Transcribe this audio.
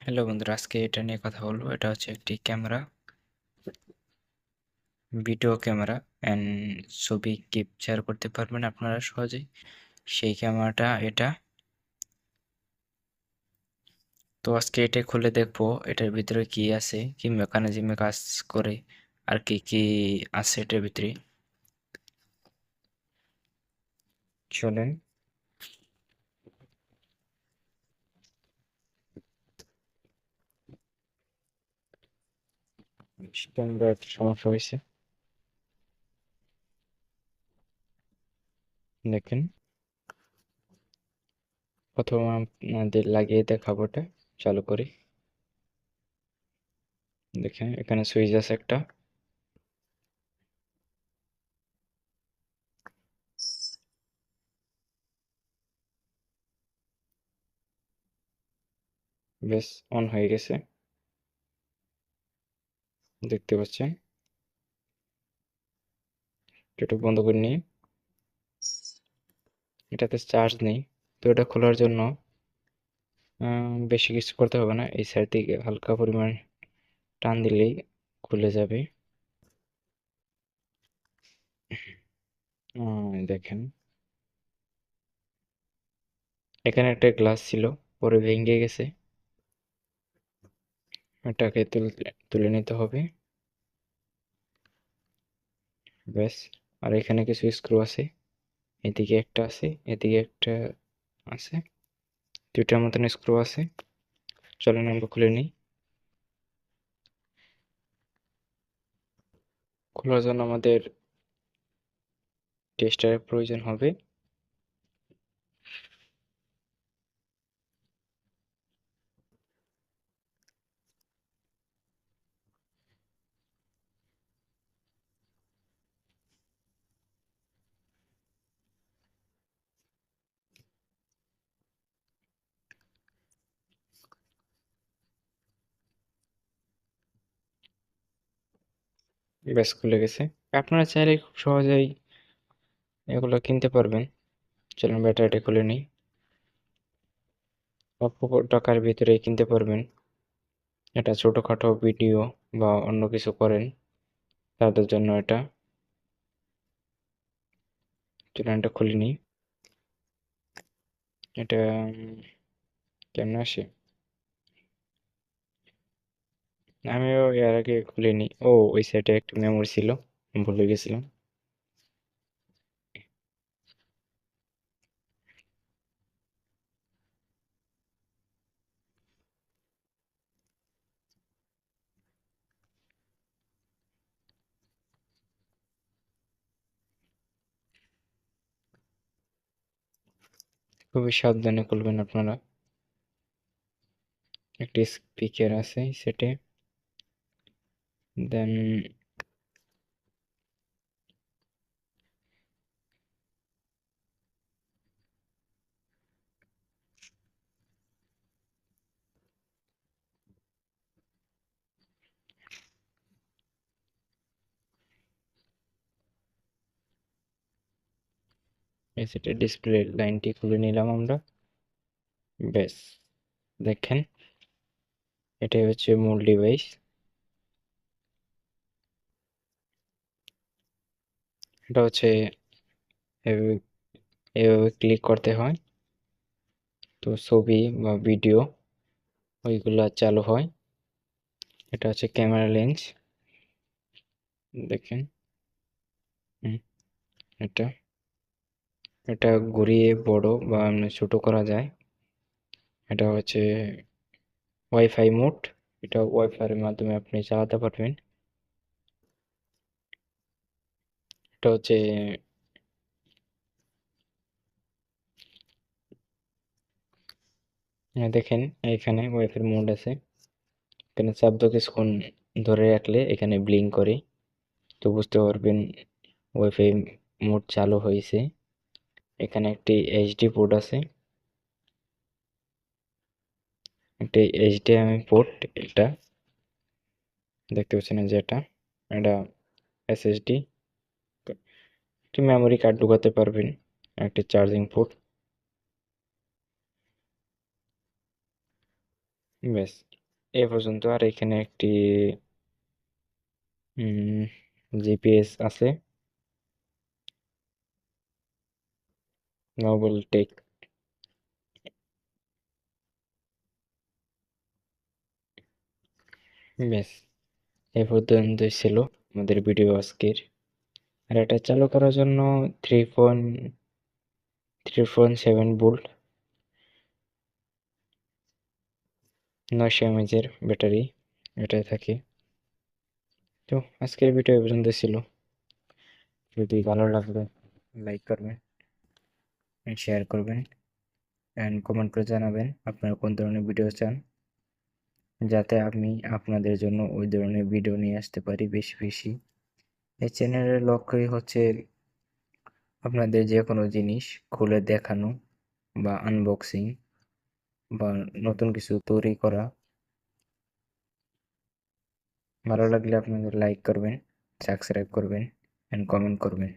Hello বন্ধুরা, আজকে এটা নিয়ে কথা বলবো। এটা হচ্ছে একটি ক্যামেরা, ভিডিও ক্যামেরা অ্যান্ড ছবি ক্যাপচার করতে পারবেন আপনারা সহজেই। সেই ক্যামেরাটা এটা। তো আজকে এটা খুলে দেখবো এটার ভিতরে কি আছে, কি মেকানিজমে কাজ করে, আর কি কি আছে এটার ভিতরে। চলেন। ক্যামেরা একটা সমস্যা হয়েছে, দেখেন। প্রথমে আপনাদের লাগিয়ে দেখাবো, এটা চালু করি। দেখেন এখানে সুইচ আছে একটা। বেশ, অন হয়ে গেছে, দেখতে পাচ্ছেন। একটু বন্ধ করে নিই। এটাতে চার্জ নেই, তো এটা খোলার জন্য বেশি কিছু করতে হবে না। এই সাইড থেকে হালকা পরিমাণ টান দিলেই খুলে যাবে। দেখেন, এখানে একটা গ্লাস ছিল, পরে ভেঙে গেছে। এটাকে তুলে নিতে হবে। ব্যাস। আর এখানে কিছু স্ক্রু আছে, এদিকে একটা আছে, এদিকে একটা আছে, দুইটার মতন স্ক্রু আছে। চলেন আমরা খুলে নিই। খোলার জন্য আমাদের টেস্টারের প্রয়োজন হবে। ব্যাস, খুলে গেছে। আপনারা চাইলে খুব সহজেই এগুলো কিনতে পারবেন। চলুন ব্যাটারিটা খুলে নিই। অল্প টাকার ভিতরে কিনতে পারবেন। এটা ছোটখাটো ভিডিও বা অন্য কিছু করেন তাদের জন্য এটা। চলুন এটা খুলে নিই। এটা কেমন আসে, আমিও এর আগে খুলিনি। ও, ওই সাইডে একটা মেমোরি ছিল, ভুলে গেছিলাম। খুবই সাবধানে খুলবেন আপনারা। একটি স্পিকার আছে সেটে। দেন এই সেটে ডিসপ্লে লাইনটি খুলে নিলাম আমরা। ব্যাস, দেখেন এটাই হচ্ছে মূল ডিভাইস। এটা হচ্ছে এভাবে এভাবে ক্লিক করতে হয়, তো ছবি বা ভিডিও ওইগুলা চালু হয়। এটা হচ্ছে ক্যামেরা লেন্স, দেখেন। হুম, এটা এটা ঘুরিয়ে বড় বা এমনি ছোট করা যায়। এটা হচ্ছে ওয়াইফাই মোড, এটা ওয়াইফাই এর মাধ্যমে আপনি চালাতে পারবেন। এটা হচ্ছে দেখেন এখানে ওয়াইফাই মোড আছে। এখানে চাপ দিয়ে কিছুক্ষণ ধরে রাখলে এখানে ব্লিঙ্ক করে, তো বুঝতে পারবেন ওয়াইফাই মোড চালু হয়েছে। এখানে একটি এইচডি পোর্ট আছে, একটি এইচডিএমআই পোর্ট। এটা দেখতে পাচ্ছেন যে এটা এসএসডি, একটি মেমোরি কার্ড ঢুকাতে পারবেন, একটি চার্জিং পোর্ট। ব্যাস, এ পর্যন্ত। আর এখানে একটি জিপিএস আছে, নোবেল টেক। ব্যাস, এই পর্যন্তই ছিল আমাদের ভিডিও আজকের। আর এটা চালু করার জন্য 3.7 ভোল্ট 900 mAh এর ব্যাটারি এটাই থাকে। তো আজকের ভিডিও এই পর্যন্ত ছিল। যদি ভালো লাগলে লাইক করবেন, শেয়ার করবেন অ্যান্ড কমেন্ট করে জানাবেন আপনারা কোন ধরনের ভিডিও চান, যাতে আমি আপনাদের জন্য ওই ধরনের ভিডিও নিয়ে আসতে পারি বেশি বেশি। এই চ্যানেলের লক্ষ্যই হচ্ছে আপনাদের যে কোনো জিনিস খুলে দেখানো বা আনবক্সিং বা নতুন কিছু তৈরি করা। ভালো লাগলে আপনাদের লাইক করবেন, সাবস্ক্রাইব করবেন অ্যান্ড কমেন্ট করবেন।